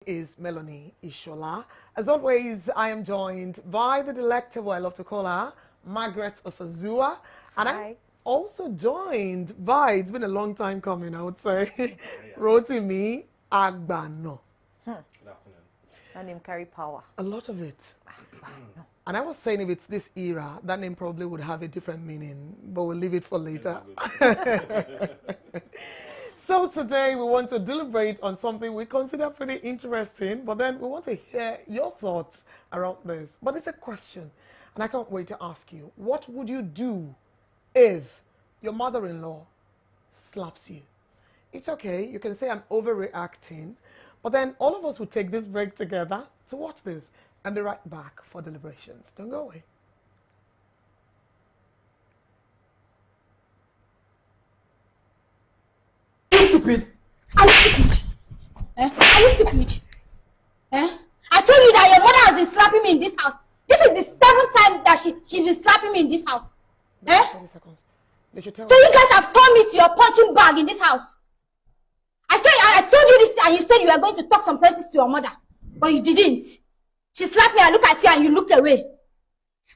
Is Melanie Ishola. As always, I am joined by the delectable, I love to call her, Margaret Osazua. And I'm also joined by, it's been a long time coming, I would say, Rotimi Agbano. Good afternoon. That name carry power. A lot of it. And I was saying if it's this era, that name probably would have a different meaning, but we'll leave it for later. So today we want to deliberate on something we consider pretty interesting, but then we want to hear your thoughts around this. But it's a question, and I can't wait to ask you. What would you do if your mother-in-law slaps you? It's okay, you can say I'm overreacting, but then all of us will take this break together to watch this and be right back for deliberations. Don't go away. Stupid. Are you stupid? Are you stupid? I told you that your mother has been slapping me in this house. This is the 7th time that she's been slapping me in this house. 30 seconds. They should tell so you guys have turned me to your punching bag in this house. I told you this and you said you were going to talk some sense to your mother. But you didn't. She slapped me, I looked at you and you looked away.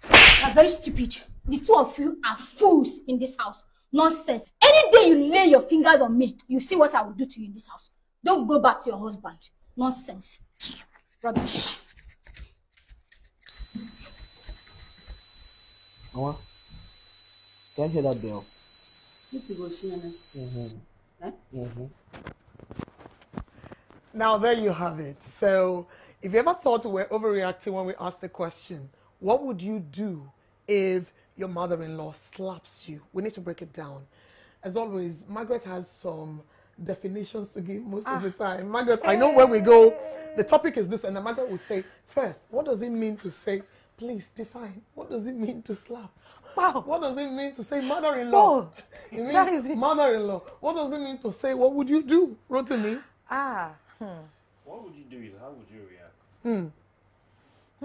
You are very stupid. The two of you are fools in this house. Nonsense. Any day you lay your fingers on me, you see what I will do to you in this house. Don't go back to your husband. Nonsense. Rubbish. Mama, can you hear that bell? Now there you have it. So if you ever thought we were overreacting when we asked the question, what would you do if your mother-in-law slaps you? We need to break it down. As always, Margaret has some definitions to give most of the time. Margaret, I know where we go, the topic is this, and then Margaret will say, first, what does it mean to say, please define, what does it mean to slap? Wow. What does it mean to say mother-in-law? Oh, it means mother-in-law. What does it mean to say, what would you do? Rotimi? What would you do is how would you react?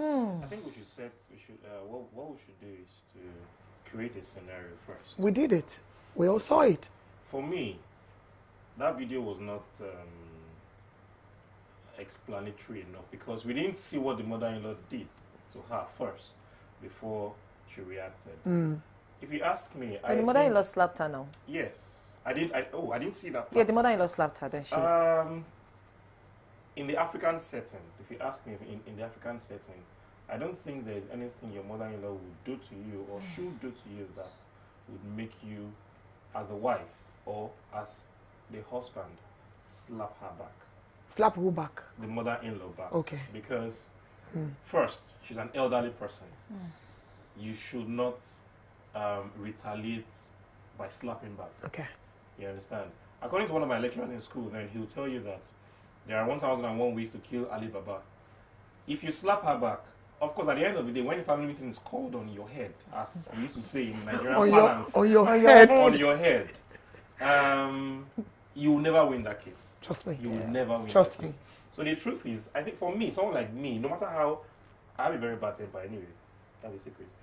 I think what we should do is to create a scenario first. We did it. We all saw it. For me, that video was not explanatory enough because we didn't see what the mother-in-law did to her first before she reacted. If you ask me, but the mother-in-law slapped her now. Yes, I did. I didn't see that part. Yeah, the mother-in-law slapped her. Then she. In the African setting, if you ask me in the African setting, I don't think there's anything your mother-in-law would do to you or should do to you that would make you, as the wife or as the husband, slap her back. Slap who back? The mother-in-law back. Okay. Because first, she's an elderly person. You should not retaliate by slapping back. Okay. You understand? According to one of my lecturers in school, then he'll tell you that there are 1,001 ways to kill Ali Baba. If you slap her back, of course, at the end of the day, when the family meeting is called on your head, as we used to say in Nigerian parlance, on your head, you will never win that case. Trust me. You will never win Trust that me. case. So the truth is, I think for me, someone like me, no matter how, I have a very bad temper anyway. That's a secret.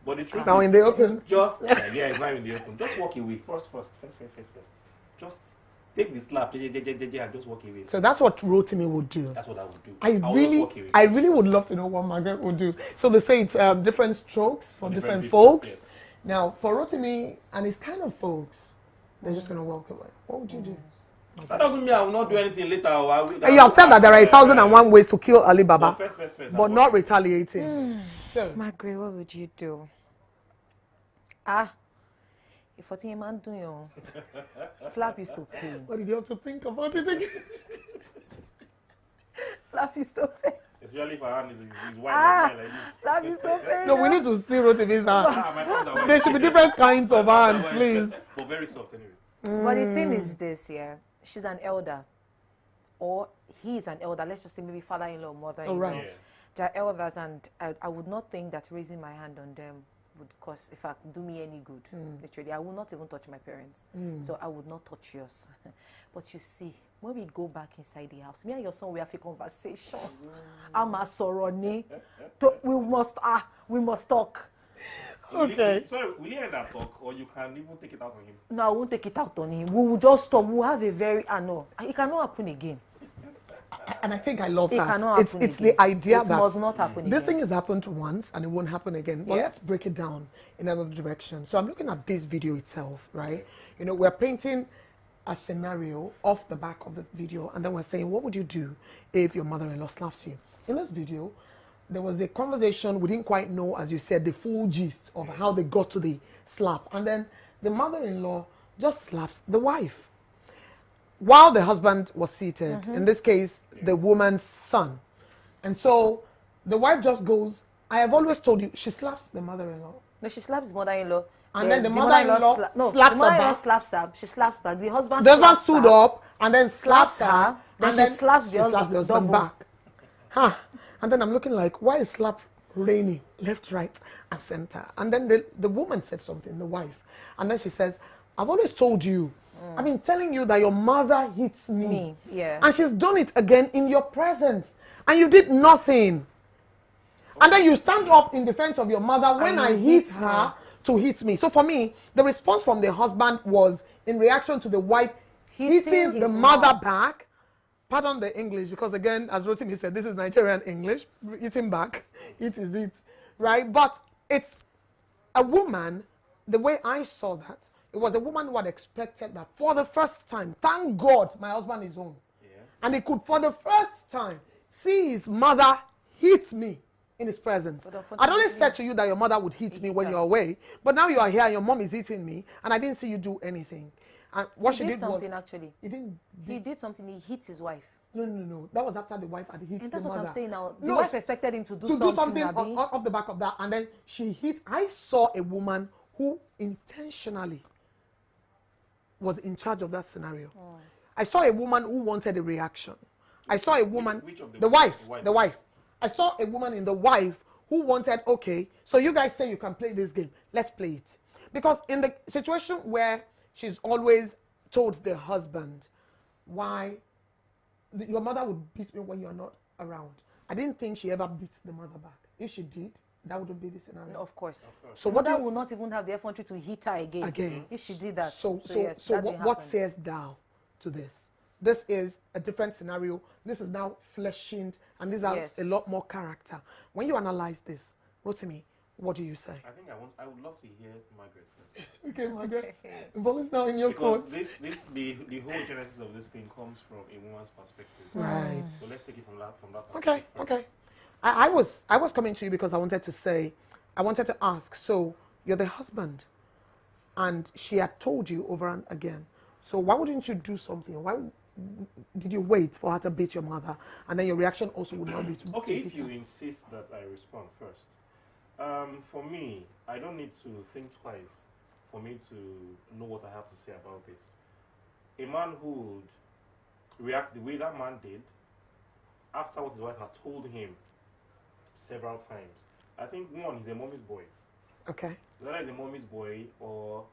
But the truth now is, in the open. Just, it's now in the open. Just walk away. First. Just take the slap, and just walk away. So that's what Rotimi would do. That's what I would do. I really would love to know what Margaret would do. So they say it's different strokes for different folks. Yes. Now, for Rotimi and his kind of folks, they're just going to walk away. What would you do? That doesn't mean I will not do anything later. And you have said that there are 1,001 ways to kill Ali Baba, first, but not retaliating. So, Margaret, what would you do? If what you man do, you slap is to pain. what did you have to think about it again? Slap is to pain. Especially if her hand is wide like this. Slap is to pain. No, we need to see Rotimi's hand. My hands are wide. There should be different kinds of hands, please. But very soft anyway. But the thing is this, yeah, she's an elder, or he's an elder. Let's just say maybe father-in-law, mother-in-law. Oh, right. Yeah. They're elders, and I would not think that raising my hand on them would cause, in fact, do me any good. Literally, I will not even touch my parents, so I would not touch yours. But you see, when we go back inside the house, me and your son, we have a conversation. I'm a soroni. We must talk. Okay. Sorry, will you end that talk, or you can even take it out on him? No, I won't take it out on him. We will just talk. We will have a very, no, it cannot happen again. And I think I love It that. cannot happen It's again. the idea It that must not happen this again. thing has happened once and it won't happen again. But Yeah. let's break it down in another direction. So I'm looking at this video itself, right? You know, we're painting a scenario off the back of the video, and then we're saying, what would you do if your mother-in-law slaps you? In this video, there was a conversation, we didn't quite know, as you said, the full gist of how they got to the slap. And then the mother-in-law just slaps the wife while the husband was seated, in this case, the woman's son. And so the wife just goes, I have always told you, she slaps the mother-in-law. No, she slaps the mother-in-law. And then the mother-in-law slaps the her mother-in-law back. slaps her. She slaps back. The husband The husband slaps stood her. up and then slaps her. Then and she slaps the husband double. back. Huh. And then I'm looking like, why is slap raining left, right, and center? And then the woman said something, the wife. And then she says, I've always told you, I've been telling you that your mother hits me. Yeah. And she's done it again in your presence. And you did nothing. And then you stand up in defense of your mother when I hit her to hit me. So for me, the response from the husband was in reaction to the wife hitting the mother back. Pardon the English, because again, as Rotimi said, this is Nigerian English. Hitting back, it is it, right? But it's a woman, the way I saw that, it was a woman who had expected that for the first time, thank God my husband is home. Yeah. And he could, for the first time, see his mother hit me in his presence. I'd always said to you that your mother would hit me when you're away, but now you are here and your mom is hitting me, and I didn't see you do anything. And what she did something was, actually. He did something. He hit his wife. No. That was after the wife had hit And that's the mother. what I'm saying now. The No, wife expected him to do something Abi. off the back of that, and then she hit. I saw a woman who intentionally was in charge of that scenario. I saw a woman who wanted a reaction. I saw a woman, Which of the wife. I saw a woman in the wife who wanted, okay, so you guys say you can play this game, let's play it. Because in the situation where she's always told the husband, why your mother would beat me when you're not around. I didn't think she ever beat the mother back. If she did, that wouldn't be the scenario. Of course. So what mother will not even have the effrontery to hit her again. If she did that. So yes, what says thou to this? This is a different scenario. This is now fleshed, and this has a lot more character. When you analyze this, Rotimi, what do you say? I would love to hear Margaret first. Okay, Margaret. The ball is now in your court. Because the whole genesis of this thing comes from a woman's perspective. Right. So let's take it from that perspective. Okay. I was coming to you because I wanted to ask, so you're the husband and she had told you over and again. So why wouldn't you do something? Why did you wait for her to beat your mother? And then your reaction also would now be to okay, to if you insist that I respond first. For me, I don't need to think twice for me to know what I have to say about this. A man who would react the way that man did after what his wife had told him several times. I think one, he's a mommy's boy. Okay. Whether he's a mommy's boy or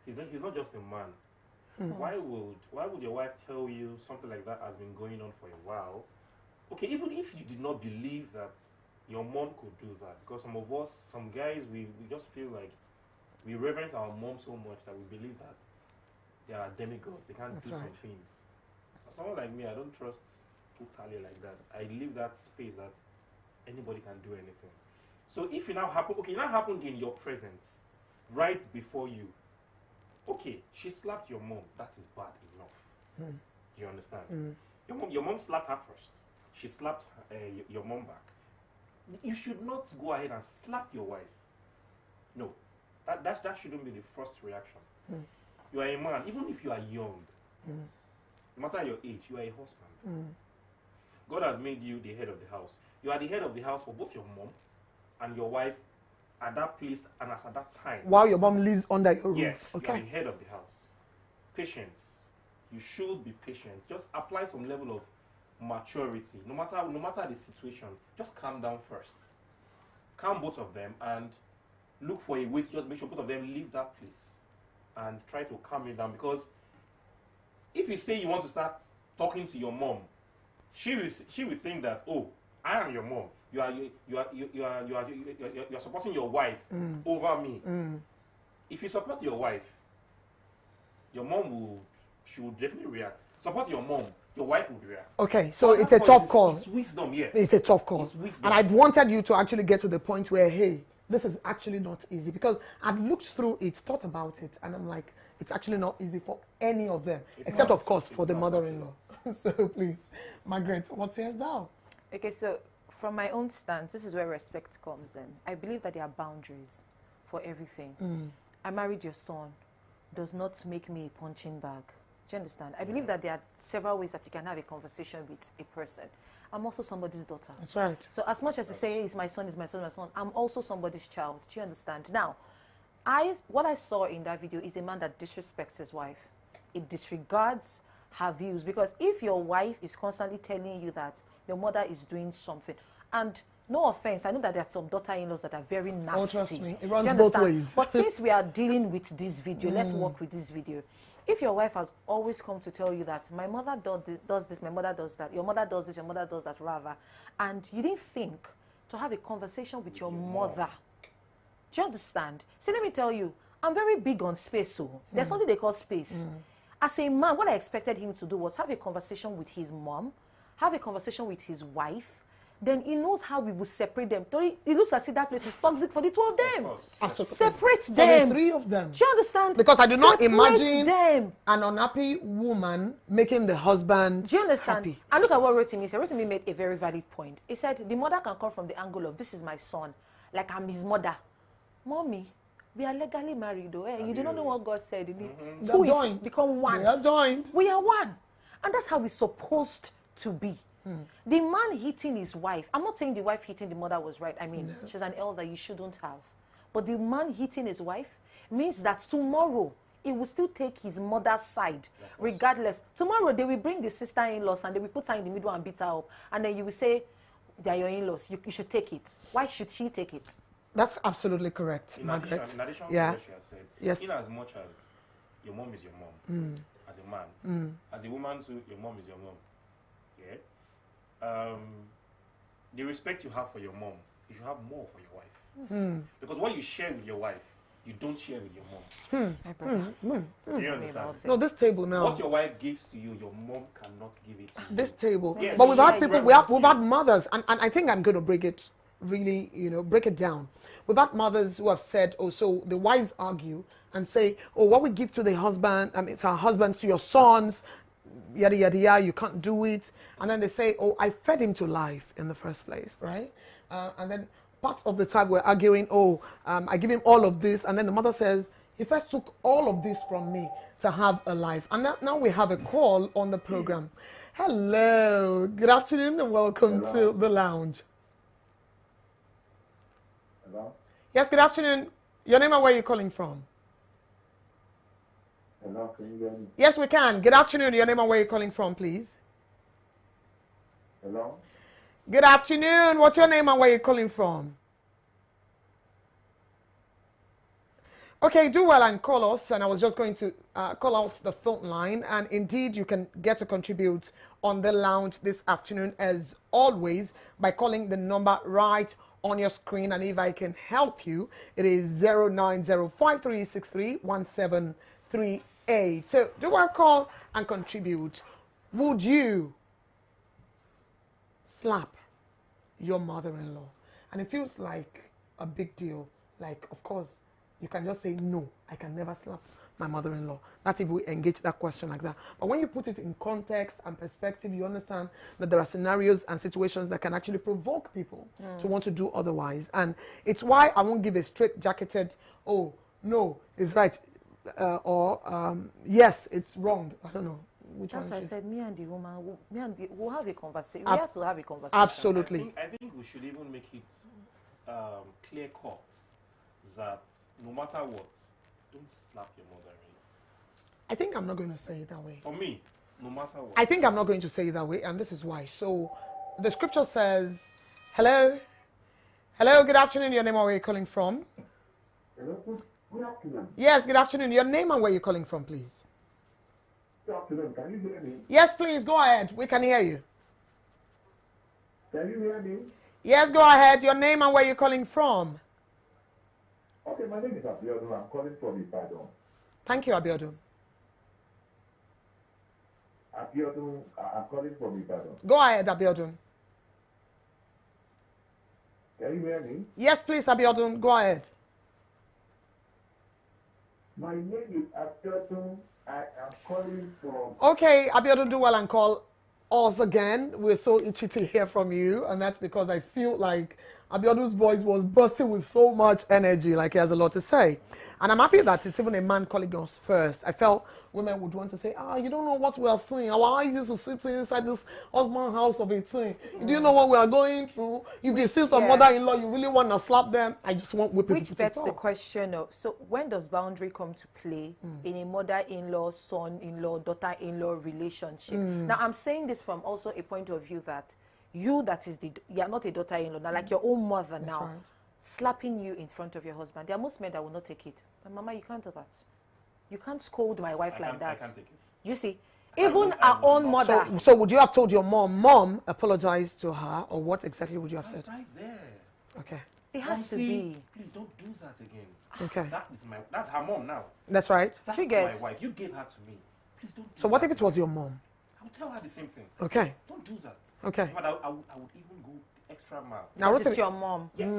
he's not just a man. Why would your wife tell you something like that has been going on for a while? Okay, even if you did not believe that your mom could do that, because some guys, we just feel like we reverence our mom so much that we believe that they are demigods, they can't do some things. For someone like me, I don't trust totally like that. I leave that space that anybody can do anything. So if it now happened in your presence, right before you, okay, she slapped your mom, that is bad enough. Do you understand? Your mom slapped her first. She slapped your mom back. You should not go ahead and slap your wife. No, that shouldn't be the first reaction. You are a man, even if you are young, no matter your age, you are a husband. God has made you the head of the house. You are the head of the house for both your mom and your wife at that place and at that time. While your mom lives under your roof. Yes, okay. You are the head of the house. Patience. You should be patient. Just apply some level of maturity. No matter the situation, just calm down first. Calm both of them and look for a way to just make sure both of them leave that place and try to calm it down. Because if you say you want to start talking to your mom, she will think that, oh, I am your mom. You are supporting your wife over me. If you support your wife, your mom will she would definitely react. Support your mom, your wife would react. Okay, so But it's a that tough is- call. It's wisdom, yes. It's a tough call. It's wisdom. And I wanted you to actually get to the point where, hey, this is actually not easy. Because I've looked through it, thought about it, and I'm like, it's actually not easy for any of them. Except, not. of course, for It's the not. mother-in-law. So please, Margaret, what says thou? Okay, so from my own stance, this is where respect comes in. I believe that there are boundaries for everything. I married your son does not make me a punching bag. Do you understand? I believe that there are several ways that you can have a conversation with a person. I'm also somebody's daughter. That's right. So as much as you say it's my son, it's my son, my son, I'm also somebody's child. Do you understand? Now, what I saw in that video is a man that disrespects his wife. It disregards her views, because if your wife is constantly telling you that your mother is doing something, and no offense, I know that there are some daughter-in-laws that are very nasty. Oh, trust me, it Do runs you both understand? ways. But since we are dealing with this video, let's work with this video. If your wife has always come to tell you that my mother does this, my mother does that, your mother does this, your mother does that, rather, and you didn't think to have a conversation with your mother, do you understand? See, let me tell you, I'm very big on space. So there's something they call space. As a man, what I expected him to do was have a conversation with his mom, have a conversation with his wife. Then he knows how we will separate them. It looks as if that place is toxic for the two of them. Absolutely. Separate For them. the three of them. Do you understand? Because I do not Separate imagine them. an unhappy woman making the husband Do you understand? happy. And look at what Rotimi said. Rotimi made a very valid point. He said the mother can come from the angle of, this is my son, like I'm his mother. Mommy, we are legally married though. You do not know what God said. They are Two is joined. become one. They are joined. We are one. And that's how it's supposed to be. The man hitting his wife, I'm not saying the wife hitting the mother was right. I mean, she's an elder, you shouldn't have. But the man hitting his wife means that tomorrow he will still take his mother's side, regardless. Tomorrow they will bring the sister-in-laws and they will put her in the middle and beat her up. And then you will say, they are your in-laws, you should take it. Why should she take it? That's absolutely correct, Margaret. In addition to Yeah. what she has said, Yes. in as much as your mom is your mom, as a man, as a woman too, your mom is your mom. Yeah. The respect you have for your mom, you should have more for your wife. Because what you share with your wife, you don't share with your mom. My brother. Do you understand? No, this table now. What your wife gives to you, your mom cannot give it to you. This table. Yes, But we've yeah, had you people, represent we've you. had mothers, and I think I'm going to break it really, break it down. We've had mothers who have said, oh, so the wives argue and say, oh, what we give to the husband, it's our husbands to your sons, yada, yada, yada, you can't do it. And then they say, oh, I fed him to life in the first place, right? And then part of the time we're arguing, oh, I give him all of this. And then the mother says, he first took all of this from me to have a life. And now we have a call on the program. Hello, good afternoon and welcome to the lounge. Hello? Yes, good afternoon. Your name and where you're calling from? Hello, can you hear me? Yes, we can. Good afternoon. Your name and where you're calling from, please. Hello? Good afternoon. What's your name and where you're calling from? Okay, do well and call us. And I was just going to call out the phone line. And indeed, you can get to contribute on the lounge this afternoon, as always, by calling the number right on your screen. And if I can help you, it is 09053631738. So do well, call and contribute. Would you slap your mother-in-law? And it feels like a big deal. Like, of course, you can just say, no, I can never slap my mother-in-law. That's if we engage that question like that. But when you put it in context and perspective, you understand that there are scenarios and situations that can actually provoke people to want to do otherwise. And it's why I won't give a straight-jacketed, oh, no, it's right, or yes, it's wrong. I don't know. Which That's one why I should- said, me and the woman, we'll have a conversation. We have to have a conversation. Absolutely. I think we should even make it clear cut that no matter what, don't slap your mother-in-law. I think I'm not going to say it that way. For me, no matter what. I think I'm not going to say it that way, and this is why. So, the scripture says, hello? Hello, good afternoon. Your name and where you're calling from? Hello? Good afternoon. Yes, good afternoon. Your name and where you're calling from, please. Good afternoon. Can you hear me? Yes, please, go ahead. We can hear you. Can you hear me? Yes, go ahead. Your name and where you're calling from. Okay, my name is Abiodun. I'm calling from Ibadan. Thank you, Abiodun. Abiodun, I'm calling from Ibadan. Go ahead, Abiodun. Can you hear me? Yes, please, Abiodun. Go ahead. My name is Abiodun. I am calling from. Okay, Abiodun, do well and call us again. We're so itchy to hear from you, and that's because I feel like Abiodun's voice was bursting with so much energy, like he has a lot to say. And I'm happy that it's even a man calling us first. I felt women would want to say, you don't know what we have seen. Our eyes used to sit inside this husband house of 18. Do you know what we are going through? If you see some mother-in-law, you really want to slap them. I just want people to talk. Which begs the question of, so when does boundary come to play in a mother-in-law, son-in-law, daughter-in-law relationship? Now, I'm saying this from also a point of view that you're not a daughter-in-law, now like your own mother now. Right. Slapping you in front of your husband. There are most men that will not take it. But Mama, you can't do that. You can't scold my wife like that. I can't take it. You see, even our own mother. So would you have told your mom apologize to her, or what exactly would you have said? Right there. Okay. It has to See, be. please don't do that again. Okay. That's her mom now. That's right. That's Triggered. my wife. You gave her to me. Please don't do So what that if it was your mom? I would tell her the same thing. Okay. Don't do that. Okay. But I would even go the extra mile. Now, It's your mom. Yes.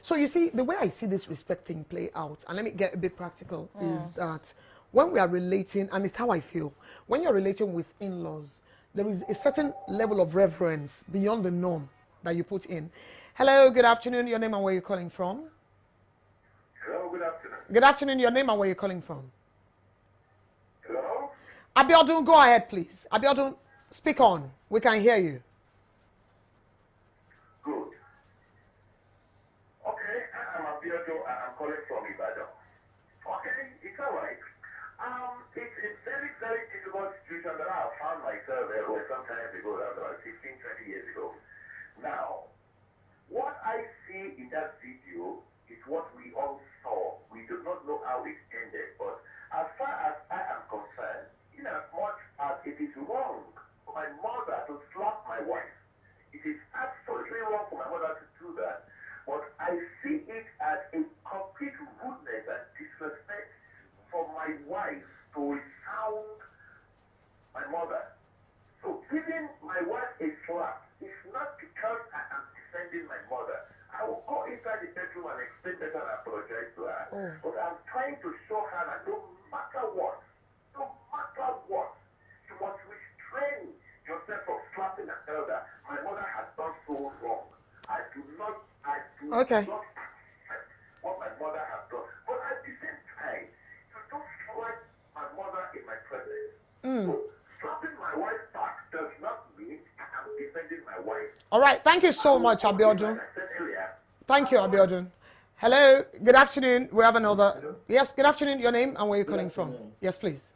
So you see, the way I see this respect thing play out, and let me get a bit practical, is that when we are relating, and it's how I feel, when you're relating with in-laws, there is a certain level of reverence beyond the norm that you put in. Hello, good afternoon, your name and where you're calling from. Hello, good afternoon. Good afternoon, your name and where you're calling from. Hello? Abiodun, go ahead, please. Abiodun, speak on. We can hear you. Good. Okay, I'm Abiodun. I'm calling from Ibadan. Okay, it's all right. It's very, very difficult situation that I found myself there some time ago, about 15, 20 years ago. Now, what I see in that video is what we all saw. We do not know how it ended, but as far as I am concerned, in as much as it is wrong for my mother to slap my wife, it is absolutely wrong for my mother to do that. But I see it as a complete rudeness and disrespect for my wife to sound my mother. So giving my wife a slap is not because I am defending my mother. I will go inside the bedroom and explain better and apologize to her. But I'm trying to show her that no matter what, you must restrain yourself from slapping an elder. My mother has done so wrong. I do not Okay. accept what my mother has done. But at the same time, you don't slap my mother in my presence. So slapping my wife back does not mean I am defending my wife. All right. Thank you so much, Abiodun. Like I said earlier, Thank you, Abiodun. Hello. Good afternoon. We have another. Yes. Good afternoon. Your name and where you're calling from. Yes, please.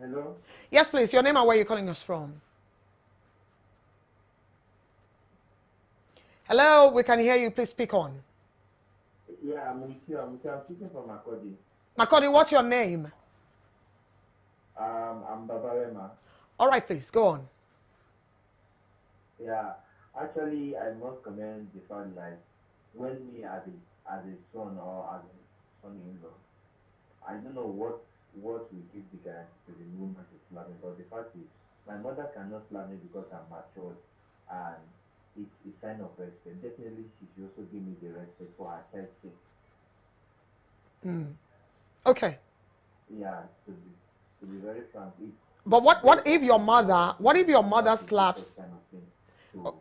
hello? Yes, please. Your name and where you're calling us from. Hello. We can hear you. Please speak on. Yeah, I'm with you. I'm speaking from Makodi. Makodi, what's your name? I'm Babarema. All right, please. Go on. Yeah, actually, I must commend the fact that when me as a son or as a son-in-law, I don't know what will give the guy to the woman to slap me, but the fact is, my mother cannot slap me because I'm matured, and it's a sign of respect. Definitely, she should also give me the respect for her child's sake. Okay. Yeah, to be very frank, it's But what if your mother slaps? kind of thing. So,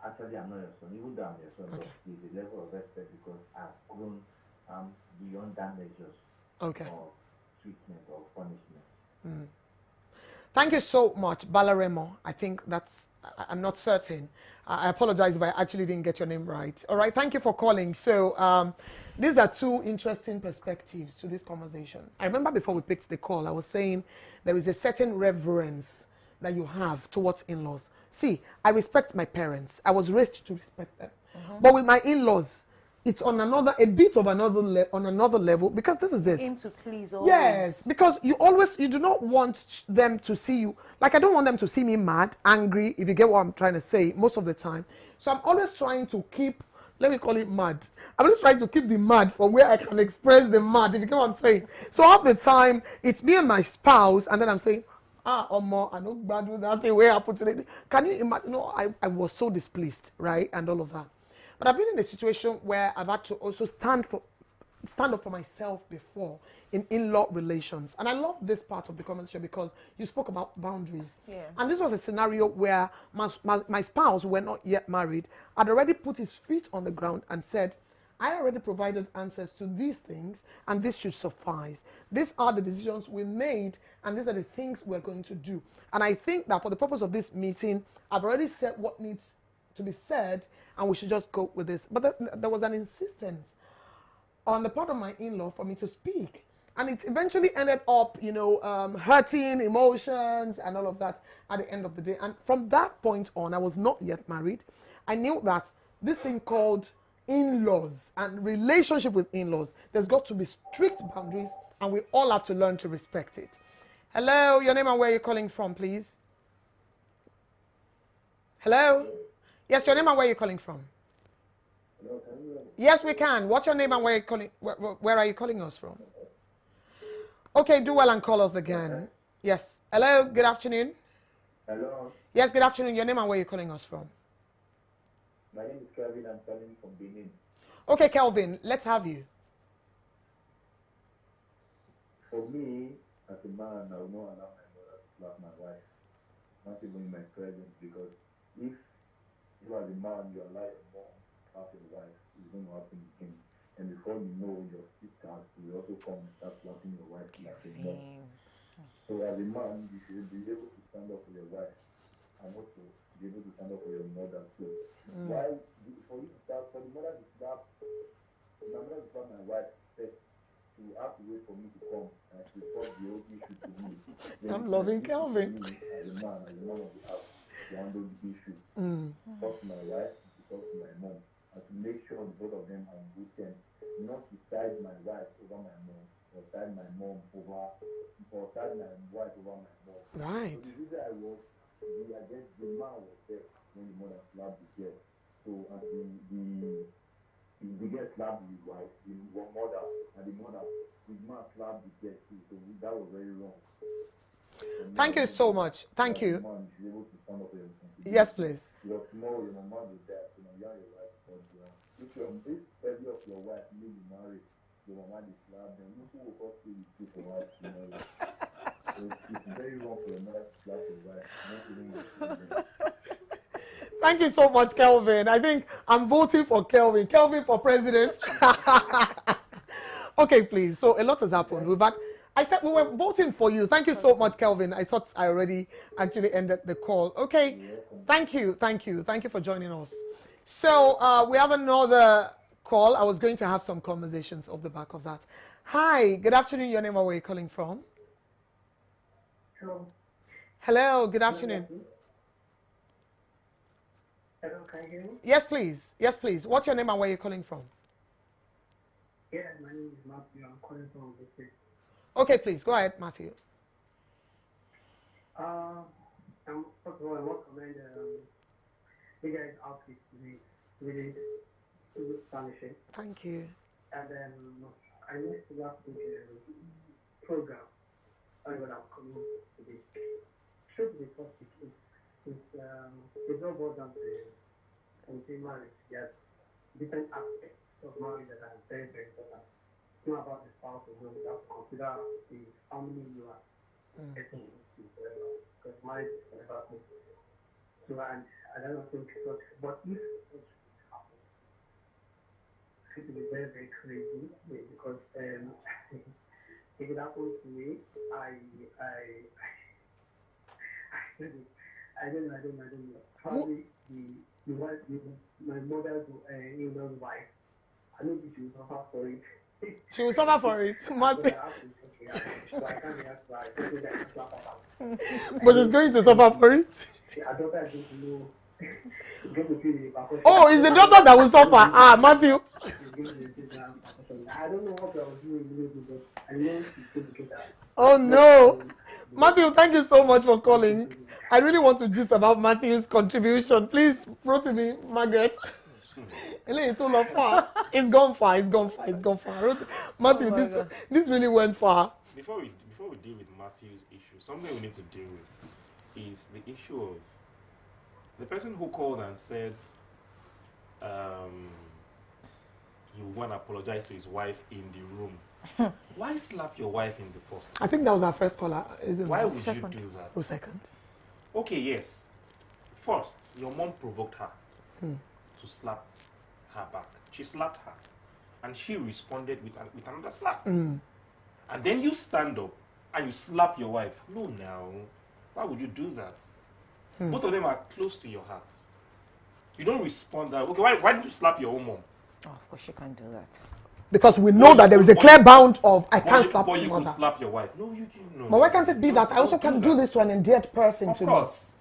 actually, I'm not your son, even though I'm your son, but there's a level of respect because I've grown beyond that measures Okay. of treatment or punishment. Thank you so much, Balaremo. I think I'm not certain. I apologize if I actually didn't get your name right. All right, thank you for calling. So these are two interesting perspectives to this conversation. I remember before we picked the call, I was saying there is a certain reverence that you have towards in-laws. See, I respect my parents. I was raised to respect them. But with my in-laws, it's on another level because this is it. Aim to please always. Yes, because you do not want them to see you, like I don't want them to see me mad, angry, if you get what I'm trying to say, most of the time. So I'm always trying to keep let me call it mad. I'm just trying to keep the mad from where I can express the mad, if you get what I'm saying. So half the time, it's me and my spouse, and then I'm saying, Omo, I know bad with that thing where I put it. Can you imagine? No, I was so displeased, right? And all of that. But I've been in a situation where I've had to also stand up for myself before in-law relations. And I love this part of the conversation because you spoke about boundaries. Yeah. And this was a scenario where my spouse, who were not yet married, had already put his feet on the ground and said, I already provided answers to these things, and this should suffice. These are the decisions we made, and these are the things we're going to do. And I think that for the purpose of this meeting, I've already said what needs to be said, and we should just go with this. But there was an insistence on the part of my in-law for me to speak. And it eventually ended up, hurting emotions and all of that at the end of the day. And from that point on, I was not yet married. I knew that this thing called in-laws and relationship with in-laws, there's got to be strict boundaries, and we all have to learn to respect it. Hello, your name and where you're calling from, please. Hello? Yes, your name and where you're calling from. Hello, can you hear me? Yes, we can. What's your name and where you're calling? Where are you calling us from? Okay, do well and call us again. Yes. Hello, good afternoon. Hello, Yes, good afternoon. Your name and where you're calling us from. my name is Kevin. I'm calling from Benin. Okay, Kelvin, let's have you. For me, as a man, I will not allow my mother to slap my wife, not even in my presence, because if you are the man, you allow your mom to slap your wife, it's going to happen again. And before you know, your sisters will also come and start slapping your wife like your mom. So as a man, you should be able to stand up for your wife and also be able to stand up for your mother. So why, for you to start, for the mother to slap, my wife first, you have to wait for me to come and to report the whole issue to me. Then I'm loving Kelvin. As a man of the house, to handle the issue. Talk to my wife, to talk to my mom, and to make sure both of them are in good terms. Not to side my wife over my mom, or side my mom over, or side my wife over my mom. Right. So the reason I was, I guess the man was there when the mother slapped the girl. So as the girl slapped the wife, the mother, and the man slapped the girl too. So that was very wrong. Thank you so much. Thank you. Man should be able to stand up for your responsibility. Yes, please. Because tomorrow your mama will die, so now you are your wife. If every of your wife may be married, your mama is slap, then you will go to you for wife tomorrow. So it's very wrong for your mother to slap your wife, not even your children. Thank you so much, Kelvin. I think I'm voting for Kelvin. Kelvin for president. Okay, please. So a lot has happened. I said we were voting for you. Thank you so much, Kelvin. I thought I already actually ended the call. Okay. Thank you for joining us. So we have another call. I was going to have some conversations off the back of that. Hi, good afternoon. Your name and where you're calling from? Hello, good afternoon. Hello, can you hear me? Yes, please. Yes, please. What's your name and where you're calling from? Yeah, my name is Matthew. I'm calling from Ogun. Okay, please. Go ahead, Matthew. First of all, I want to commend you guys' outfit today. Really astonishing. Thank you. And I missed the last week program. I will have come today. Should be topic. It's not about them to marriage. Yes, different aspects of marriage that are very, very important. It's not about the spouse alone. You have to consider the family you are getting into forever. Because marriage is forever. So, and I don't think so. But if it happens, it will be very, very crazy because if it happens to me, I don't know. Probably the wife, my mother's in-law's wife, I know she will suffer for it. She will suffer for it. But she's going to suffer for it. Oh, it's the daughter that will suffer. Matthew. I don't know what I was doing, but I know she's going to get that. Oh no. Matthew, thank you so much for calling. I really want to gist about Matthew's contribution. Please, brought to me, Margaret. It's all far. It's gone far. It's gone far. It's gone far. Matthew, this really went far. Before we deal with Matthew's issue, something we need to deal with is the issue of the person who called and said he want to apologize to his wife in the room. Why slap your wife in the first place? I think that was our first caller. Why would you do that? Oh, second. Okay, yes. First, your mom provoked her to slap her back. She slapped her, and she responded with another slap. And then you stand up and you slap your wife. No, now, why would you do that? Both of them are close to your heart. You don't respond that. Okay, why did you slap your own mom? Oh, of course you can't do that. Because we know that there is a clear bound of I can't slap my my mother. mother. Can slap your wife. No, you no. But why can't it be that I also can do this to an endeared person to me? Of course.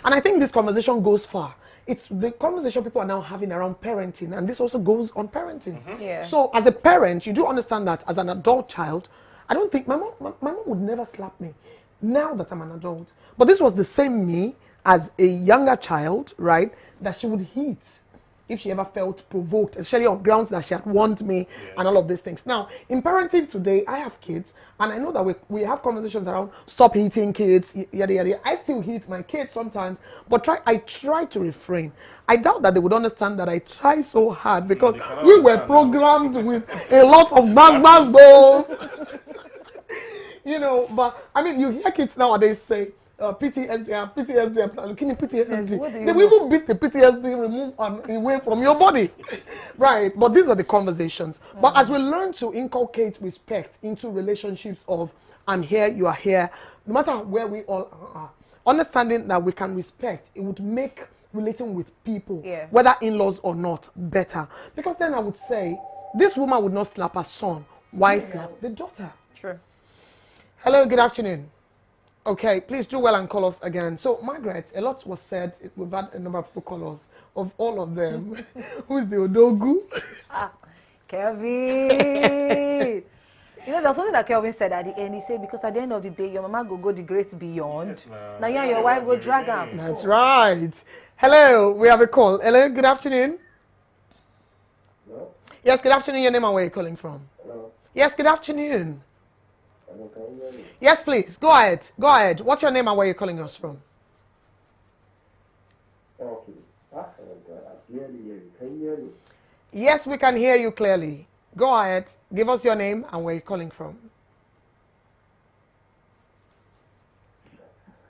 And I think this conversation goes far. It's the conversation people are now having around parenting, and this also goes on parenting. Yeah. So as a parent, you do understand that as an adult child, I don't think my mom would never slap me now that I'm an adult. But this was the same me as a younger child, right? That she would hit if she ever felt provoked, especially on grounds that she had warned me and all of these things. Now, in parenting today, I have kids, and I know that we have conversations around stop hitting kids, yada, yada, yada. I still hit my kids sometimes, but I try to refrain. I doubt that they would understand that I try so hard because we were programmed with a lot of bang goals. You know, but I mean, you hear kids nowadays say, PTSD, I'm looking at PTSD. They will even beat the PTSD remove away from your body. Right, but these are the conversations. But as we learn to inculcate respect into relationships of I'm here, you are here, no matter where we all are, understanding that we can respect, it would make relating with people, whether in-laws or not, better. Because then I would say, this woman would not slap her son. Why slap the daughter? True. Hello, good afternoon. Okay, please do well and call us again. So, Margaret, a lot was said. We've had a number of people call us. Of all of them, who's the Odogu? Kelvin! You know, there's something that Kelvin said at the end. He said, because at the end of the day, your mama go the great beyond. Yes, now you and your wife go drag him. That's right. Hello, we have a call. Hello, good afternoon. Hello? Yes, good afternoon. Your name and where you're calling from? Hello? Yes, good afternoon. Hello, can you hear me? Yes, please. Go ahead. Go ahead. What's your name and where you're calling us from? Okay. I clearly hear you. Can you hear me? Yes, we can hear you clearly. Go ahead. Give us your name and where you're calling from.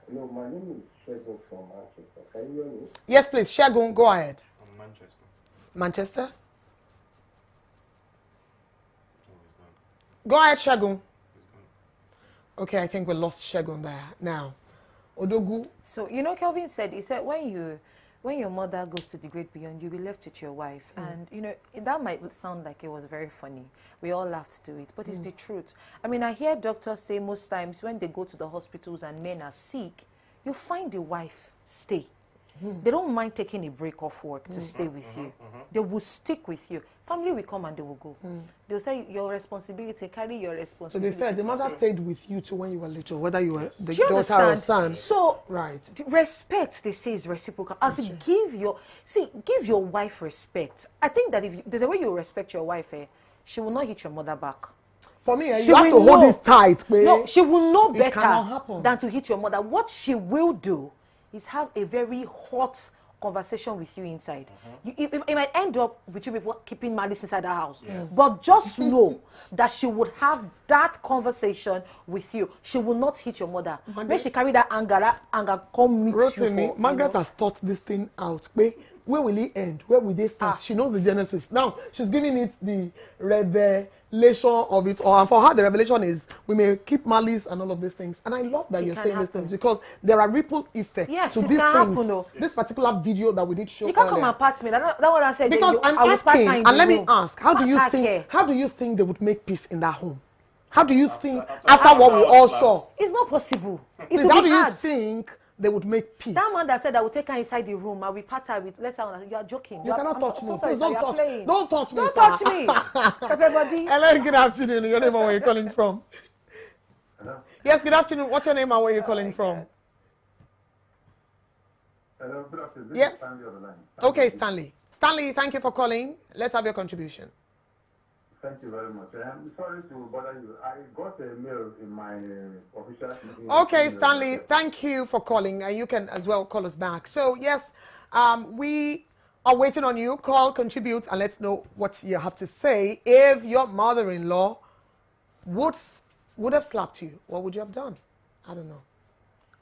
Hello, my name is Shegun from Manchester. Can you hear me? Yes, please. Shagun, go ahead. From Manchester. Manchester? Oh, he's gone. Go ahead, Shagun. He's gone. Okay, I think we lost Shagun there. Now, Odogu. So, you know, Kelvin said, he said, when your mother goes to the great beyond, you'll be left with your wife. And, you know, that might sound like it was very funny. We all laughed to it, but it's the truth. I mean, I hear doctors say most times when they go to the hospitals and men are sick, you find the wife stay. They don't mind taking a break off work to stay with you. They will stick with you. Family will come and they will go. They'll say, your responsibility, carry your To responsibility. be fair, the mother stayed with you too when you were little, whether you were the Do you daughter or understand? son. So, Right. the respect, they say, is reciprocal. As in, give your wife respect. I think that if there's a way you respect your wife, she will not hit your mother back. For me, She you have to will hold know. this tight. No, she will know It cannot better happen. than to hit your mother. What she will do is have a very hot conversation with you inside. It might end up with you people keeping malice inside the house. But just know that she would have that conversation with you. She will not hit your mother. When she carry that anger come meet Rotimi, you for. Margaret has thought this thing out. Where will it end? Where will they start? She knows the genesis. Now, she's giving it the revelation of it all. And for her, the revelation is we may keep malice and all of these things. And I love that you're can saying these happen. things because there are ripple effects Yes, to it these can things. happen, though. This particular video that we did show You can't come earlier. and pat me. That what I said. Because I I'm will pat her asking, in and the let me room. ask, how do you Pat her think? care. How do you think they would make peace in that home? How do you think after after what we all slaps. saw? It's not possible. It Please, will how be do you hard. think they would make peace? That man that said I will take her inside the room, I will pat her with let her. You are joking. You cannot I'm touch so me. sorry, Please sir, don't you are touch. playing. Don't touch me. Don't sir. touch me. Everybody. Hello, good afternoon. Your name and where you're calling from? Hello? Yes, good afternoon. What's your name and where you're calling from? Hello, good afternoon. This Yes. is Stanley on the line. Okay, Stanley. Stanley, thank you for calling. Let's have your contribution. Thank you very much. I'm sorry to bother you. I got a mail in my official. Okay, Stanley, thank you for calling, and you can as well call us back. So yes, we are waiting on you. Call, contribute, and let's know what you have to say. If your mother-in-law would have slapped you, what would you have done? I don't know.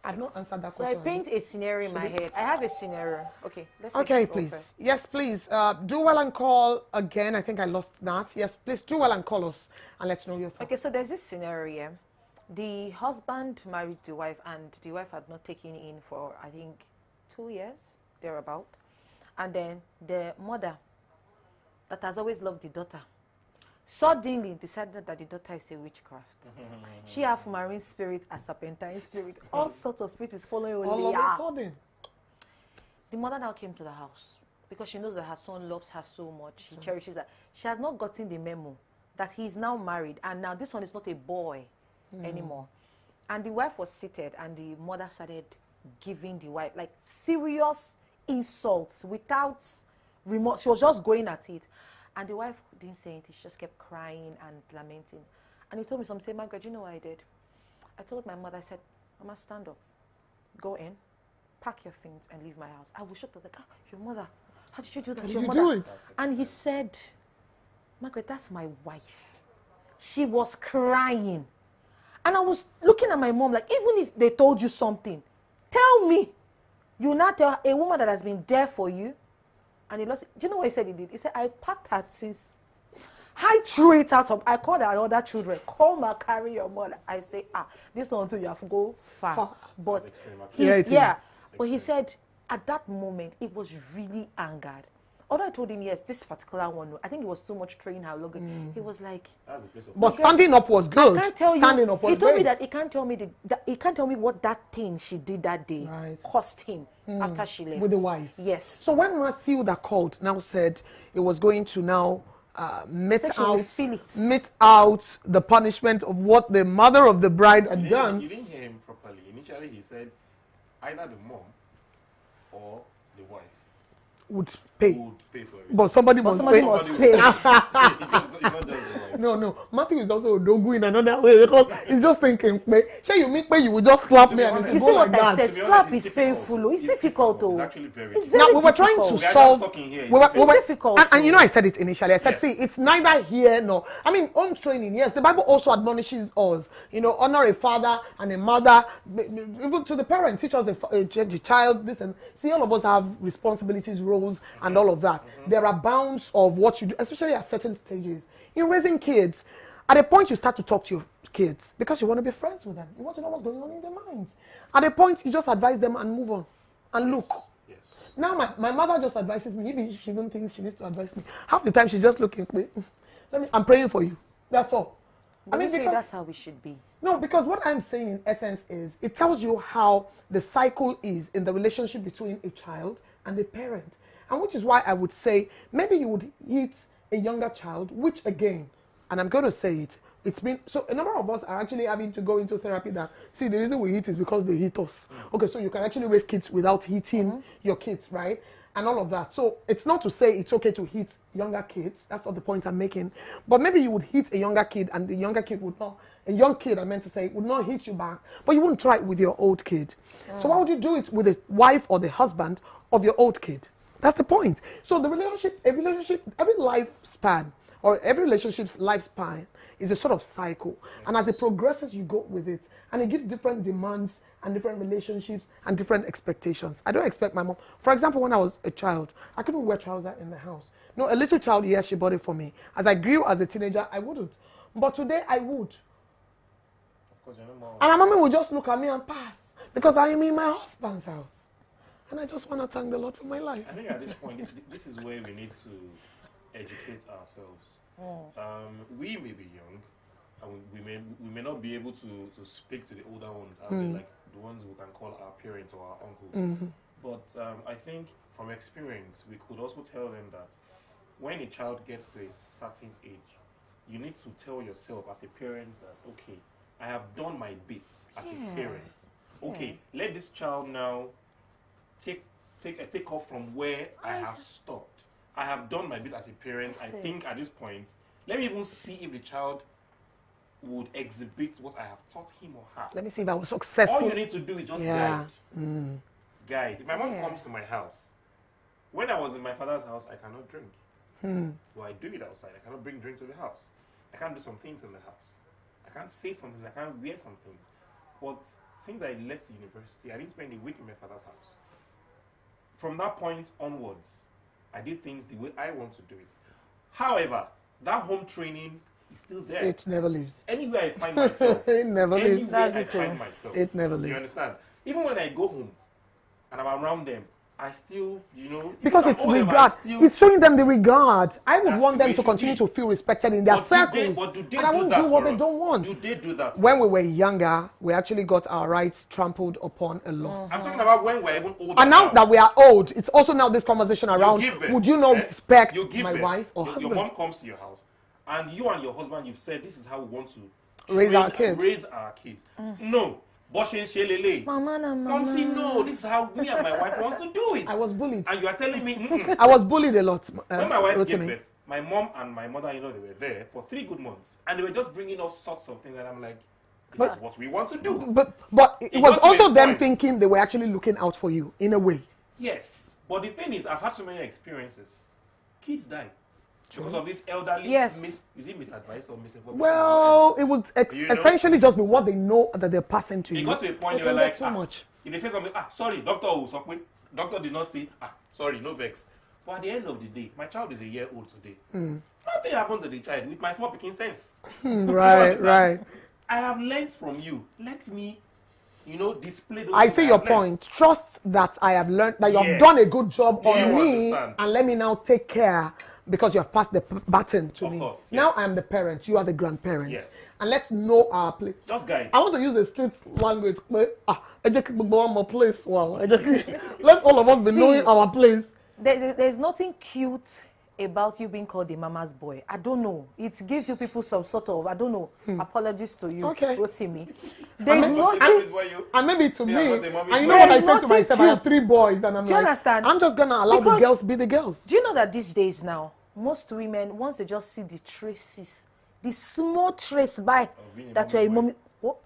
I've not answered that So I question. paint a scenario in my head. I have a scenario. Okay, let's Okay, go please. first. Yes, please. Do well and call again. I think I lost that. Yes, please do well and call us and let's know your thoughts. Okay, so there's this scenario here. The husband married the wife, and the wife had not taken in for, I think, 2 years, thereabout. And then the mother, that has always loved the daughter, suddenly decided that the daughter is a witchcraft. She have marine spirit, a serpentine spirit, all sorts of spirits following All of a sudden. The mother now came to the house because she knows that her son loves her so much. She cherishes her. She had not gotten the memo that he is now married, and now this one is not a boy anymore. And the wife was seated, and the mother started giving the wife like serious insults without remorse. She was just going at it. And the wife didn't say anything. She just kept crying and lamenting. And he told me something. Say, Margaret, you know what I did? I told my mother, I said, Mama, stand up. Go in. Pack your things and leave my house. I was shocked. I was like, your mother. How did you do that? How did Your you mother. do it? And he said, Margaret, that's my wife. She was crying. And I was looking at my mom like, even if they told you something, tell me. You not tell a woman that has been there for you. And he lost it. Do you know what he said he did? He said, I packed her things. I threw it out of, I called her other children, come and carry your mother. I say, this one too, you have to go far. But but he said, at that moment, it was really angered. Although I told him, yes, this particular one, I think it was too much training how long. He was like, but standing up was good. I can't tell standing you. Up was he told great. me that he can't tell me he can't tell me what that thing she did that day cost him after she left with the wife. Yes. So when Matthew that called now said it was going to now mete out the punishment of what the mother of the bride had done. You didn't hear him properly. Initially, he said either the mom or the wife would pay for it. But somebody must pay. No, no. Matthew is also a dogu in another way because he's just thinking, sure you make me, you would just slap me and it you will see go what like I that. said? Slap is painful. It's difficult though. It's actually very difficult. Now we were trying to solve. It's difficult. And you know, I said it initially. I said, see, it's neither here nor. I mean, home training. Yes, the Bible also admonishes us. You know, honor a father and a mother, even to the parents. Teach us a child. Listen, see, all of us have responsibilities, roles, and all of that. There are bounds of what you do, especially at certain stages. In raising kids, at a point you start to talk to your kids because you want to be friends with them. You want to know what's going on in their minds. At a point, you just advise them and move on and look. Yes. Now my mother just advises me. Even if she even thinks she needs to advise me, half the time she's just looking. I'm praying for you. That's all. I mean, because that's how we should be. No, because what I'm saying in essence is it tells you how the cycle is in the relationship between a child and a parent. And which is why I would say maybe you would hit a younger child, which again, and I'm going to say it, it's been, so a number of us are actually having to go into therapy that, see, the reason we hit is because they hit us. Okay, so you can actually raise kids without hitting your kids, right? And all of that. So it's not to say it's okay to hit younger kids. That's not the point I'm making. But maybe you would hit a younger kid and the younger kid would not, a young kid, I meant to say, would not hit you back, but you wouldn't try it with your old kid. So why would you do it with the wife or the husband of your old kid? That's the point. So the relationship, every lifespan or every relationship's lifespan is a sort of cycle. And as it progresses, you go with it. And it gives different demands and different relationships and different expectations. I don't expect my mom. For example, when I was a child, I couldn't wear trousers in the house. No, a little child, yes, she bought it for me. As I grew as a teenager, I wouldn't. But today, I would. Of course, and my mommy would just look at me and pass because I am in my husband's house. And I just want to thank the Lord for my life. I think at this point, this is where we need to educate ourselves. We may be young, and we may not be able to speak to the older ones out there, like the ones we can call our parents or our uncles. But I think from experience, we could also tell them that when a child gets to a certain age, you need to tell yourself as a parent that, okay, I have done my bit as a parent. Okay, let this child now take take off from where I have stopped. I have done my bit as a parent. I think at this point, let me even see if the child would exhibit what I have taught him or her. Let me see if I was successful. All you need to do is just guide. Guide. If my mom comes to my house, when I was in my father's house, I cannot drink. So I do it outside. I cannot bring drink to the house. I can't do some things in the house. I can't say some things. I can't wear some things. But since I left the university, I didn't spend a week in my father's house. From that point onwards, I did things the way I want to do it. However, that home training is still there. It never leaves. Anywhere I find myself. It never leaves. Anywhere I find myself. It never leaves. You understand? Even when I go home and I'm around them, I still, because it's regard. It's showing them the regard. I would want them to continue to feel respected in their circles. And I won't do what they don't want. Do they do that? When we were younger, we actually got our rights trampled upon a lot. I'm talking about when we're even older. And now that we are old, it's also now this conversation around, would you not respect my wife or husband? Your mom comes to your house, and you and your husband, you've said, this is how we want to raise our kids. No. Mom, see, no, this is how me and my wife wants to do it. I was bullied. And you are telling me, I was bullied a lot. When my wife gave birth, my mom and my mother-in-law, they were there for 3 good months. And they were just bringing all sorts of things. And I'm like, this is what we want to do. But it was also them thinking they were actually looking out for you, in a way. Yes. But the thing is, I've had so many experiences. Kids die. Because of this elderly is it misadvice or misinformation? Well, it would essentially just be what they know that they're passing to you. It got to a point where like, too much. If they say something, sorry, doctor did not say, sorry, no vex. But at the end of the day, my child is a year old today. Nothing happened to the child with my small picking sense. Right. I have learned from you. Let me, display those I see your point. Trust that I have learned, that you have done a good job on me, and let me now take care. Because you have passed the baton to me. Course, yes. Now I am the parent, you are the grandparents. Yes. And let's know our place. Just guide. I want to use the street language. One more place. Wow. Let all of us be knowing our place. There's nothing cute about you being called a mama's boy. I don't know. It gives you people some sort of, apologies to you, Rotimi. There's nothing. And maybe to me, and you know what I said to myself, cute. I have 3 boys, and I'm Do you understand? I'm just going to allow the girls be the girls. Do you know that these days now, most women, once they just see the traces, the small trace by that you're a mommy. What?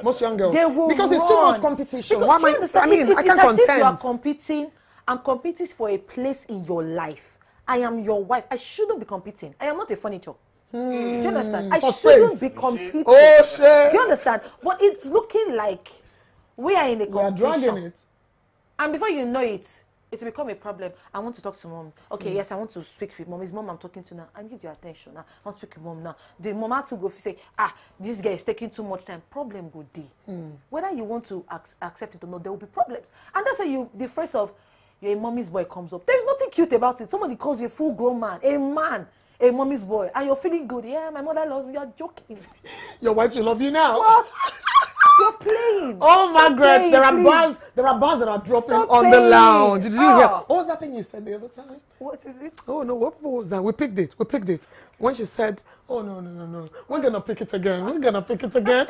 Most young girls. They will because it's too much competition. Because, why I can't contend. You are competing. I'm competing for a place in your life. I am your wife. I shouldn't be competing. I am not a furniture. Do you understand? I shouldn't be competing. Oh, shit. Do you understand? But it's looking like we are in a competition. We are dragging it. And before you know it, it's become a problem. I want to talk to mom. Okay, yes, I want to speak with mom. It's mom I'm talking to now. I need your attention now. I want to speak with mom now. The mom had to go say, this guy is taking too much time. Problem go D. Whether you want to accept it or not, there will be problems. And that's why the phrase of you're a mommy's boy comes up. There's nothing cute about it. Somebody calls you a full-grown man, a mommy's boy, and you're feeling good. Yeah, my mother loves me. You're joking. Your wife should love you now. What? You're playing. Oh, Margaret, there are bars that are dropping on the lounge. Did you hear? What was that thing you said the other time? What is it? Oh, no, what was that? We picked it. When she said, oh, no. We're going to pick it again.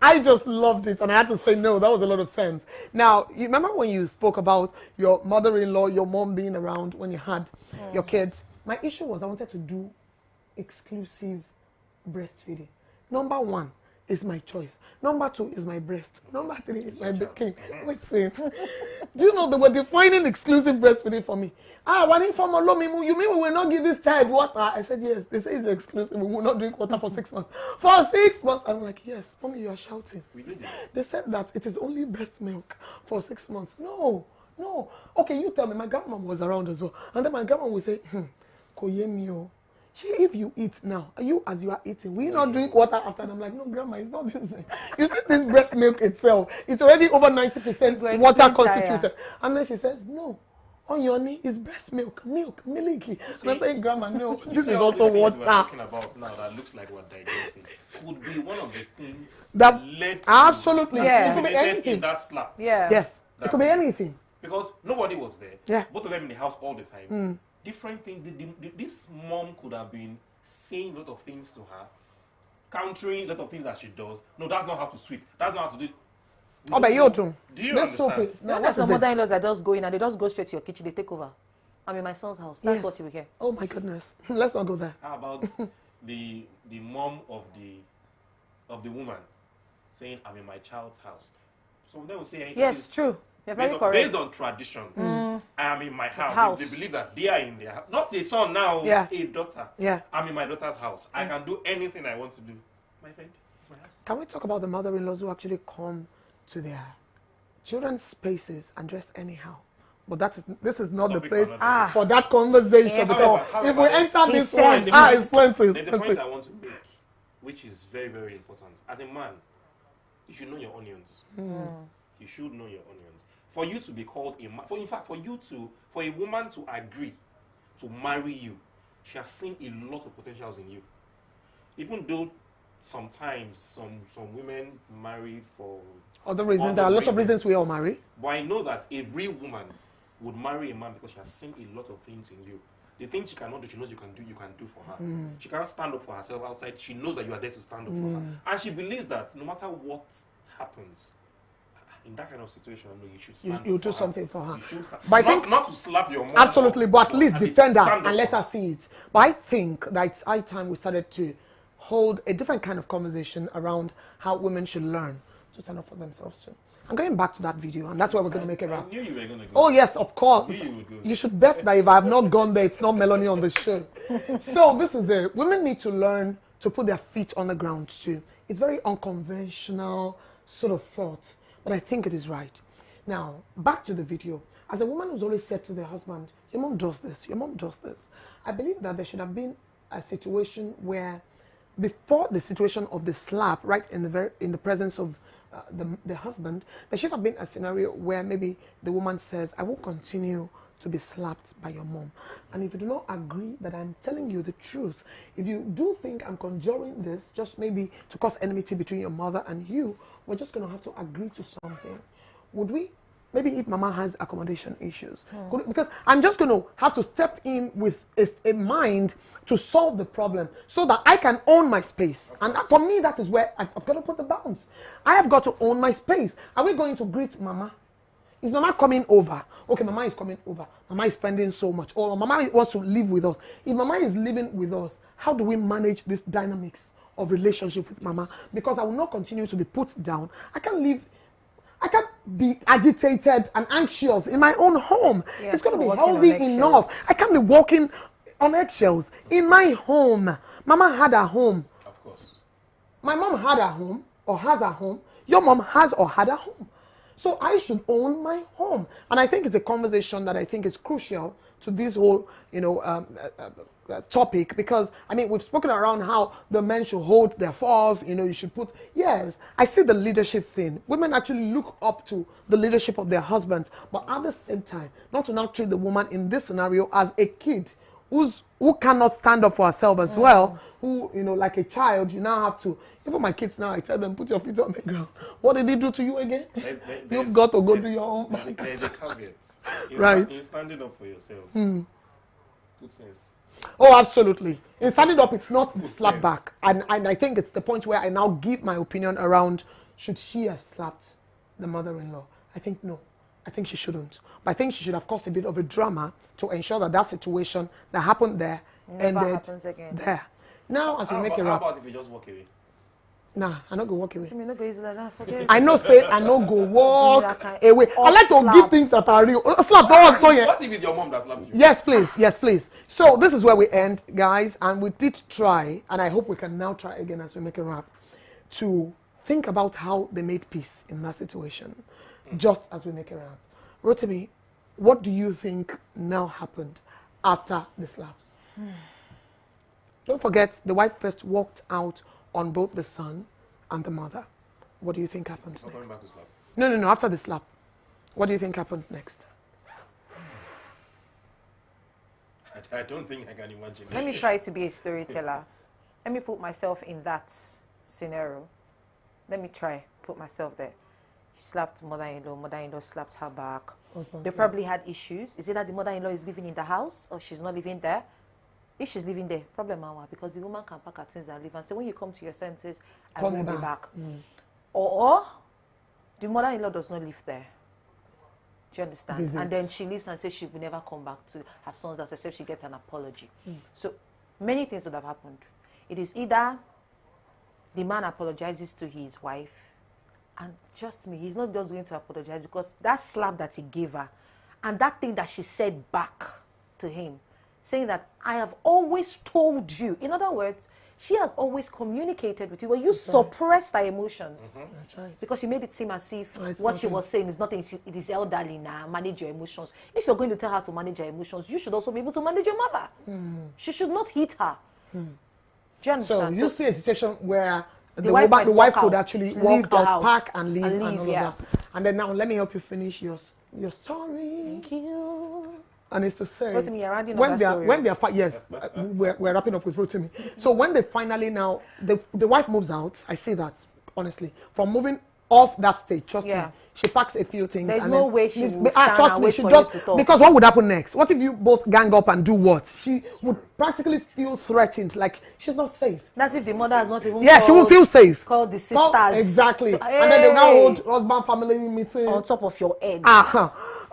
I just loved it, and I had to say no. That was a lot of sense. Now, you remember when you spoke about your mother-in-law, your mom being around when you had your kids? My issue was I wanted to do exclusive breastfeeding. Number 1 is my choice. Number 2 is my breast. Number 3 is my baking. Wait, see. Do you know they were defining exclusive breastfeeding for me? You mean we will not give this child water? I said, yes. They say it's exclusive. We will not drink water for 6 months. For 6 months. I'm like, yes. Mommy, you are shouting. They said that it is only breast milk for 6 months. No. Okay, you tell me. My grandma was around as well. And then my grandma would say, Koyemio. If you eat now, you are eating, will you not drink water after? And I'm like, no, grandma, it's not this. You see this breast milk itself, it's already over 90% water constituted. And then she says, no, on your knee is breast milk, milky. And I'm saying, grandma, no, this is also water. We're talking about now that looks like what digesting would be one of the things that led to absolutely, it could be anything. In that slap. Yeah. Yes, it could be anything. Because nobody was there. Yeah. Both of them in the house all the time. Different things. This mom could have been saying a lot of things to her, countering a lot of things that she does. No, that's not how to sweep. That's not how to do it. Oh, but you too. Do you This soup understand? is No, now. What there's is some this? mother-in-laws that just go in and they just go straight to your kitchen, they take over. I'm in my son's house. That's Yes. what you will hear. Oh my goodness. Let's not go there. How about the mom of the woman saying, "I'm in my child's house"? Some of them will say, "It Yes, is true. You're very based correct. on tradition. I am in my house. house. They believe that they are in their house. Not a son now, Yeah. a daughter. Yeah. I'm in my daughter's house. I can do anything I want to do. My friend, it's my house. Can we talk about the mother-in-laws who actually come to their children's spaces and dress anyhow? But this is not the Topic place for another day. for that conversation. Yeah. because However, if we enter he this said- one, it's plenty. There's a point I want to make, which is very, very important. As a man, you should know your onions. You should know your onions. For you to be called a man, in fact, for a woman to agree to marry you, she has seen a lot of potentials in you. Even though sometimes some women marry for Other reasons. other There are a lot of reasons. reasons we all marry. But I know that a real woman would marry a man because she has seen a lot of things in you. The things she cannot do, she knows you can do for her. She cannot stand up for herself outside. She knows that you are there to stand up for her. And she believes that no matter what happens, in that kind of situation, no, you should stand You up do for something for her. You should stand. But I not, think- not to slap your mom. Absolutely, but at least I mean, defend her stand up and let for her see it. But I think that it's high time we started to hold a different kind of conversation around how women should learn to stand up for themselves too. I'm going back to that video, and that's where we're going to make it I wrap. knew you were going to go. Oh yes, of course. I knew you would go. You should bet that if I have not gone there, it's not Melanie on the show. So this is it. Women need to learn to put their feet on the ground too. It's very unconventional sort of thought, but I think it is right. Now, back to the video. As a woman who's always said to their husband, your mom does this, your mom does this. I believe that there should have been a situation where, before the situation of the slap, right in the presence of the husband, there should have been a scenario where maybe the woman says, I will continue to be slapped by your mom. And if you do not agree that I'm telling you the truth, if you do think I'm conjuring this just maybe to cause enmity between your mother and you, we're just going to have to agree to something. Would we? Maybe if mama has accommodation issues. Because I'm just going to have to step in with a mind to solve the problem so that I can own my space. And for me, that is where I've got to put the bounds. I have got to own my space. Are we going to greet mama? Is mama coming over? Okay, mama is coming over. Mama is spending so much. Or mama wants to live with us. If mama is living with us, how do we manage this dynamics of relationship with mama? Because I will not continue to be put down. I can't be agitated and anxious in my own home. Yeah, it's got to be walking on healthy eggshells. enough. I can't be walking on eggshells in my home. Mama had her home. Of course. My mom had her home or has her home. Your mom has or had her home. So I should own my home. And I think it's a conversation that I think is crucial to this whole, topic, because, I mean, we've spoken around how the men should hold their falls, you should put, yes, I see the leadership thing. Women actually look up to the leadership of their husbands, but at the same time, not to now treat the woman in this scenario as a kid who cannot stand up for herself as well, who, like a child, you now have to, even my kids now, I tell them, put your feet on the ground. What did he do to you again? You've got to go to your own bank. There's a caveat. Right. In standing up for yourself. Good sense. Oh, absolutely. In standing up, it's not the Good slap sense. back. And I think it's the point where I now give my opinion around, should she have slapped the mother-in-law? I think no. I think she shouldn't. But I think she should have caused a bit of a drama to ensure that situation that happened there Never ended happens again. there. Now, as we make it How wrap, about if you just walk away? nah, I'm not going to walk away. I mean, no go easy like that. Forget it. I know, say, I know go walk Yeah, away. I like to slap. give things that are real. Slap, don't want so yeah. What if it's your mom that slapped you? Yes, please. Yes, please. So this is where we end, guys. And we did try, and I hope we can now try again as we make a wrap, to think about how they made peace in that situation, just as we make a wrap. Rotimi, what do you think now happened after the slaps? Don't forget, the wife first walked out on both the son and the mother. What do you think happened I'm coming next? back to slap. No, after the slap. What do you think happened next? I don't think I can imagine. Let me try to be a storyteller. Let me put myself in that scenario. Let me try put myself there. She slapped mother-in-law slapped her back. Husband They slap. probably had issues. Is it that the mother-in-law is living in the house or she's not living there? If she's living there, problem hour, because the woman can pack her things and leave and say, when you come to your senses, I Call me will be back. back. Or The mother-in-law does not live there. Do you understand? Visits. And then she leaves and says she will never come back to her son's house except she gets an apology. So many things would have happened. It is either the man apologizes to his wife, and trust me, he's not just going to apologize, because that slap that he gave her and that thing that she said back to him, saying that I have always told you. In other words, she has always communicated with you, but you suppressed her emotions. That's right. Because she made it seem as if It's what she nothing. was saying is nothing. It is elderly now. Manage your emotions. If you're going to tell her to manage her emotions, you should also be able to manage your mother. She should not hit her. Do you So understand? you see a situation where the wife might wife walk could out, actually leave walk the out, house, pack and leave, and and all leave, of that. And then now let me help you finish your story. Thank you. And it's to say, Rotimi, you're rounding up when that they are, story. when they are, yes, we're wrapping up with Rotimi. So when they finally now, the wife moves out, I see that, honestly, from moving off that stage, trust me, she packs a few things. There's and no then way she leaves. will stand trust and me, wait she for does, you to talk. because what would happen next? What if you both gang up and do what? She would practically feel threatened, like she's not safe. That's if the mother has not even Yeah, she won't feel safe. Call the sisters. Exactly. Hey. And then they now hold husband family meeting. On top of your head.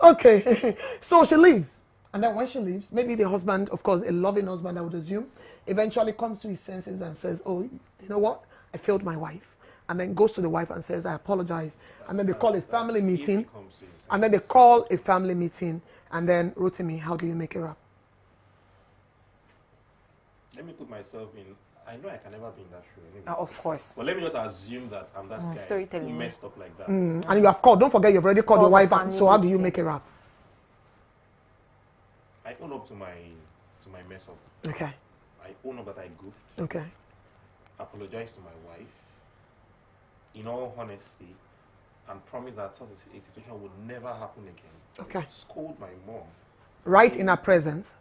Okay. So she leaves. And then when she leaves, maybe the husband, of course, a loving husband, I would assume, eventually comes to his senses and says, oh, you know what? I failed my wife. And then goes to the wife and says, I apologize. And then they call a family meeting. And then they call a family meeting. And then, Rotimi, how do you make it up? Let me put myself in. I know I can never be in that shoe. Anyway. Of course. But let me just assume that I'm that guy who storytelling. messed up like that. And you have called. Don't forget, you've already called your wife. So how do you make it up? I own up to my mess up. Okay. I own up that I goofed. Okay. Apologize to my wife in all honesty, and promise that such a situation would never happen again. Okay. Scold my mom. Right in her presence.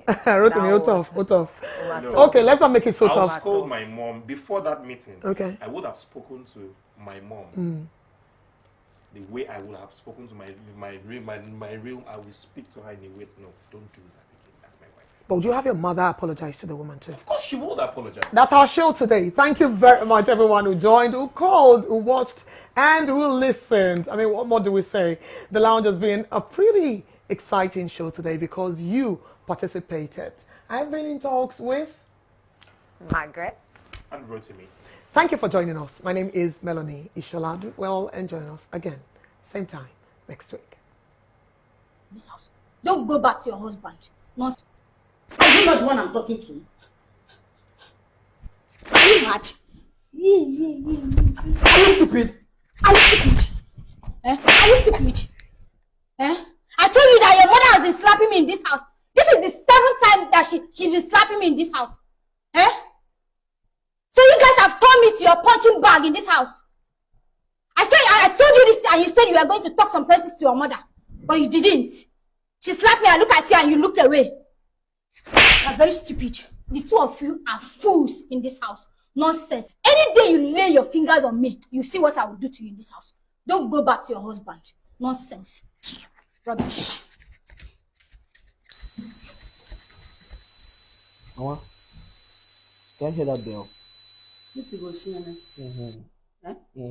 Yeah. Rotimi, tough. No. Okay, let's not make it so I'll tough. scold my mom before that meeting. Okay. I would have spoken to my mom the way I would have spoken to my real. I will speak to her in a way. No, don't do that again. That's my wife. But would you have your mother apologize to the woman too? Of course, she would apologize. That's our show today. Thank you very much, everyone who joined, who called, who watched, and who listened. I mean, what more do we say? The Lounge has been a pretty exciting show today because you participated. I've been in talks with Margaret. And Rotimi. Thank you for joining us. My name is Melanie Ishola. Do well and join us again, same time next week. This house. Don't go back to your husband. Nonsense. Are you not the one I'm talking to? Are you mad? Are you stupid? Are you stupid? Eh? Are you stupid? Eh? I told you that your mother has been slapping me in this house. This is the 7th time that she's been slapping me in this house. Eh? So you guys have turned me to your punching bag in this house. I told you this and you said you were going to talk some senses to your mother. But you didn't. She slapped me, I looked at you and you looked away. You are very stupid. The two of you are fools in this house. Nonsense. Any day you lay your fingers on me, you see what I will do to you in this house. Don't go back to your husband. Nonsense. Rubbish. Mama, can you hear that bell? This is what she